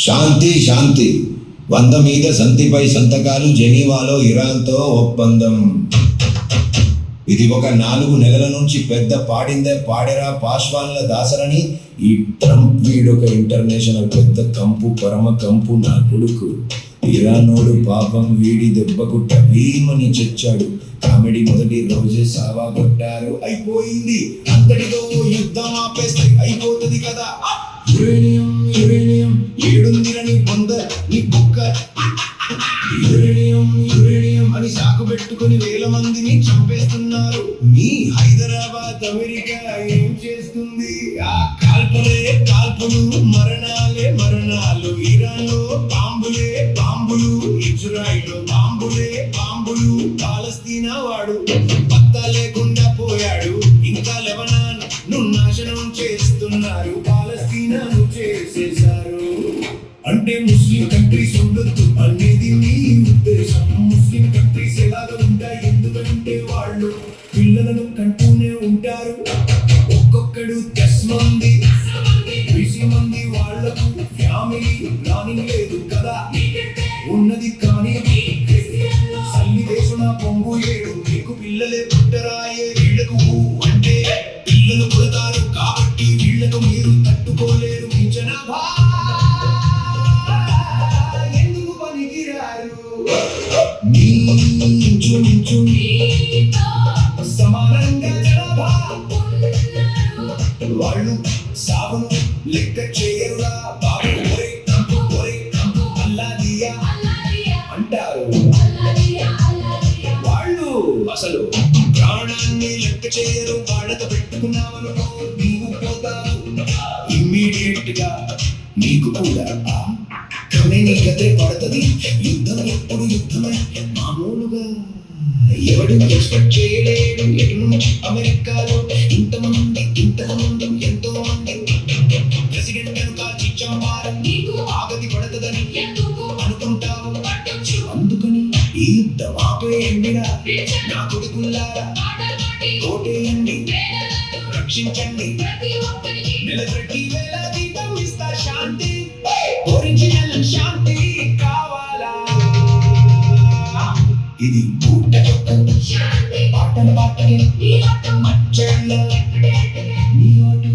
శాంతి శాంతి 100 మీద సంతిపై సంతకాలు. జెనీవాలో ఇరాన్తో ఒప్పందం. ఇది ఒక 4 నెలల నుంచి పెద్ద పాడెరా పాశ్వాన్ల దాసరని ఈ ట్రంప్ వీడొక ఇంటర్నేషనల్ పెద్ద కంపు, పరమ కంపు నా కొడుకు. ఇరానోడు పాపం వీడి దెబ్బకు టవీమని చచ్చాడు. కామెడీ మొదటి రోజే సావా కొట్టారు. అయిపోయింది అంతటితో యుద్ధం ఆపేస్తే అయిపోతుంది కదా. యురేనియం యురేనియం ఏడుందిరని పొంద నీ బుక్క. యురేనియం యురేనియం అని సాకు పెట్టుకుని వేల మందిని చంపేస్తున్నారు. మీ హైదరాబాద్ అమెరికా ఏం చేస్తుంది? ఆ కాల్పులే కాల్పులు, మరణాలే మరణాలు. ఇరాన్లో బాంబులే బాంబులు, ఇజ్రాయిల్లో బాంబులే బాంబులు. పాలస్తీనా వాడు పత్తా లేకుండా పోయాడు. ఇంకా లెబనాన్ నాశనం చేస్తున్నారు. పాలస్తీనాను చేసేశారు. అంటే ముస్లిం కంట్రీస్ ఉండొద్దు అనేది మీ ఉద్దేశం. ముస్లిం కంట్రీస్ ఎలాగ ఉంటాయి? ఎందుకంటే వాళ్ళు పిల్లలను కంటూనే ఉంటారు. ఒక్కొక్కడు 10 మంది 20 మంది. వాళ్లకు ఫ్యామిలీ ప్లానింగ్ లేదు కదా. ఉన్నది కానీ సల్లి దేశం పొంగు ఏడు. మీకు పిల్లలే పుట్టరాయే. వీళ్లకు అంటే పిల్లలు పుడతారు కాబట్టి వీళ్లకు మీరు తట్టుకోలేరు. మీ జనాభా ఎందుకు పనికిరారు? మీ ఇంచు సమానంగా జనాభా వాళ్ళు సాగును లెక్క చేయరురా బాబు. ఒరే అల్లాదియా అంటారు వాళ్ళు. అసలు ప్రాణాన్ని లెక్క చేయరు. వాళ్ళతో పెట్టుకున్నావనుకో నీవు పోతావు ఇమ్మీడియట్ గా. నీకు కూడా కానీ నీ గతే పడుతుంది. యుద్ధం ఎప్పుడు యుద్ధమే మామూలుగా. ఎవడు ఎక్స్పెక్ట్ చేయలేడు ఎటు నుంచి అమెరికాలో ఇంతమంది ఇంతకుముందు ఎంతో మంది ప్రెసిడెంట్లను కాల్చి చంపారు. నీకు ఆగతి పడుతుందని అనుకుంటావు. అందుకని ఈ యుద్ధం ఆపేయండిరా నా కొడుకుల్లారా. ఓటేయండి, రక్షించండి. నిలబెట్టి వేల దీపం ఇస్తా శాంతి. ఒరిజినల్ శాంతి కావాలా? ఇది పూట పాటల పాటకి మచ్చళ్ళ నీ ఓటు